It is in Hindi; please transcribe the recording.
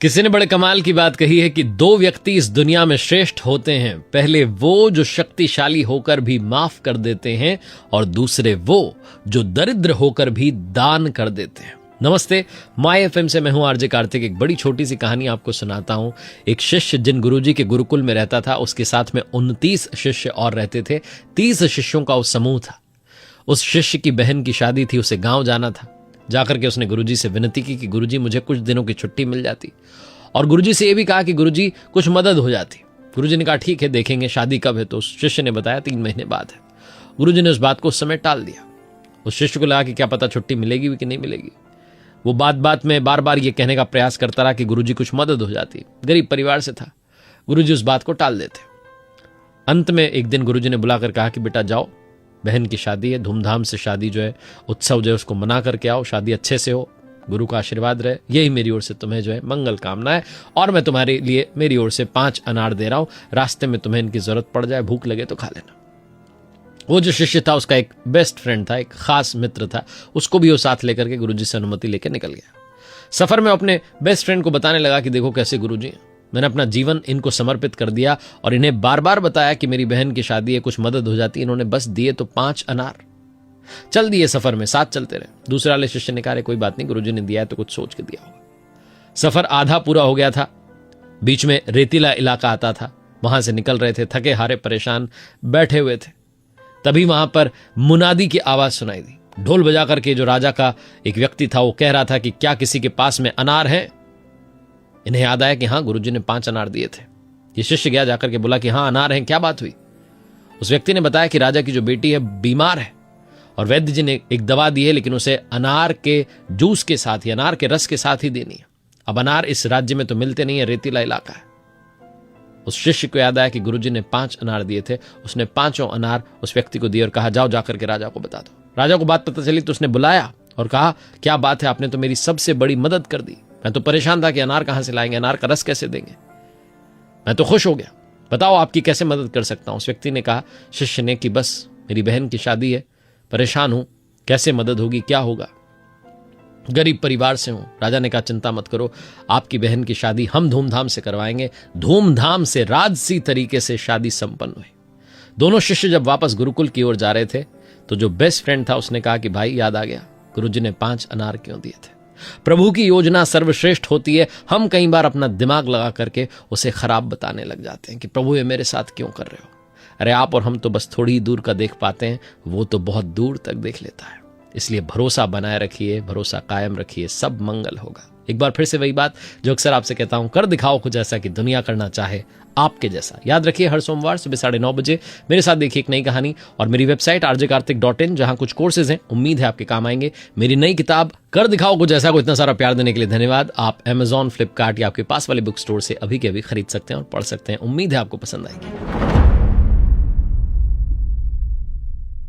किसी ने बड़े कमाल की बात कही है कि दो व्यक्ति इस दुनिया में श्रेष्ठ होते हैं। पहले वो जो शक्तिशाली होकर भी माफ कर देते हैं और दूसरे वो जो दरिद्र होकर भी दान कर देते हैं। नमस्ते, माय एफएम से मैं हूं आरजे कार्तिक। एक बड़ी छोटी सी कहानी आपको सुनाता हूं। एक शिष्य जिन गुरुजी के गुरुकुल में रहता था, उसके साथ में 29 शिष्य और रहते थे। 30 शिष्यों का वो समूह था। उस शिष्य की बहन की शादी थी, उसे गांव जाना था। जाकर के उसने गुरुजी से विनती की कि गुरुजी मुझे कुछ दिनों की छुट्टी मिल जाती, और गुरुजी से यह भी कहा कि गुरुजी कुछ मदद हो जाती। गुरुजी ने कहा ठीक है, देखेंगे। शादी कब है? तो उस शिष्य ने बताया 3 महीने बाद है। गुरुजी ने उस बात को उस समय टाल दिया। उस शिष्य को लगा कि क्या पता छुट्टी मिलेगी भी कि नहीं मिलेगी। वो बात में बार बार ये कहने का प्रयास करता रहा कि गुरुजी कुछ मदद हो जाती। गरीब परिवार से था, गुरुजी उस बात को टाल देते। अंत में एक दिन गुरुजी ने बुलाकर कहा कि बेटा जाओ, बहन की शादी है, धूमधाम से शादी जो है, उत्सव जो है उसको मना करके आओ, शादी अच्छे से हो, गुरु का आशीर्वाद रहे, यही मेरी ओर से तुम्हें जो है मंगल कामना है। और मैं तुम्हारे लिए मेरी ओर से 5 अनार दे रहा हूं, रास्ते में तुम्हें इनकी जरूरत पड़ जाए, भूख लगे तो खा लेना। वो जो शिष्य था उसका एक बेस्ट फ्रेंड था, एक खास मित्र था, उसको भी वो साथ लेकर के गुरुजी से अनुमति लेकर निकल गया। सफर में अपने बेस्ट फ्रेंड को बताने लगा कि देखो कैसे गुरुजी, मैंने अपना जीवन इनको समर्पित कर दिया और इन्हें बार बार बताया कि मेरी बहन की शादी है, कुछ मदद हो जाती, इन्होंने बस दिए तो 5 अनार। चल दिए, सफर में साथ चलते रहे। दूसरे वाले शिष्य ने कहा कोई बात नहीं, गुरुजी ने दिया है तो कुछ सोच के दिया होगा। सफर आधा पूरा हो गया था। बीच में रेतीला इलाका आता था, वहां से निकल रहे थे, थके हारे परेशान बैठे हुए थे। तभी वहां पर मुनादी की आवाज सुनाई दी। ढोल बजा करके जो राजा का एक व्यक्ति था वो कह रहा था कि क्या किसी के पास में अनार है? इन्हें याद आया कि हाँ, गुरुजी ने 5 अनार दिए थे। ये शिष्य गया, जाकर के बोला कि हाँ अनार हैं, क्या बात हुई? उस व्यक्ति ने बताया कि राजा की जो बेटी है बीमार है और वैद्य जी ने एक दवा दी है, लेकिन उसे अनार के जूस के साथ ही, अनार के रस के साथ ही देनी है। अब अनार इस राज्य में तो मिलते नहीं है, रेतीला इलाका है। उस शिष्य को याद आया कि गुरुजी ने 5 अनार दिए थे। उसने 5 अनार उस व्यक्ति को दिए और कहा जाओ जाकर के राजा को बता दो। राजा को बात पता चली तो उसने बुलाया और कहा क्या बात है, आपने तो मेरी सबसे बड़ी मदद कर दी। मैं तो परेशान था कि अनार कहां से लाएंगे, अनार का रस कैसे देंगे। मैं तो खुश हो गया, बताओ आपकी कैसे मदद कर सकता हूं। उस व्यक्ति ने कहा, शिष्य ने, कि बस मेरी बहन की शादी है, परेशान हूं, कैसे मदद होगी, क्या होगा, गरीब परिवार से हूं। राजा ने कहा चिंता मत करो, आपकी बहन की शादी हम धूमधाम से करवाएंगे। धूमधाम से राजसी तरीके से शादी संपन्न हुई। दोनों शिष्य जब वापस गुरुकुल की ओर जा रहे थे तो जो बेस्ट फ्रेंड था उसने कहा कि भाई याद आ गया, गुरुजी ने 5 अनार क्यों दिए थे। प्रभु की योजना सर्वश्रेष्ठ होती है। हम कई बार अपना दिमाग लगा करके उसे खराब बताने लग जाते हैं कि प्रभु ये मेरे साथ क्यों कर रहे हो। अरे आप और हम तो बस थोड़ी ही दूर का देख पाते हैं, वो तो बहुत दूर तक देख लेता है। इसलिए भरोसा बनाए रखिए, भरोसा कायम रखिए, सब मंगल होगा। एक बार फिर से वही बात जो अक्सर आपसे कहता हूं, कर दिखाओ कुछ ऐसा कि दुनिया करना चाहे आपके जैसा। याद रखिए, हर सोमवार सुबह 9:30 बजे मेरे साथ देखिए एक नई कहानी, और मेरी वेबसाइट rjkartik.in, जहां कुछ कोर्सेज हैं, उम्मीद है आपके काम आएंगे। मेरी नई किताब कर दिखाओ कुछ ऐसा को इतना सारा प्यार देने के लिए धन्यवाद। आप Amazon, फ्लिपकार्ट या आपके पास वाले बुक स्टोर से अभी के अभी खरीद सकते हैं और पढ़ सकते हैं। उम्मीद है आपको पसंद आएगी।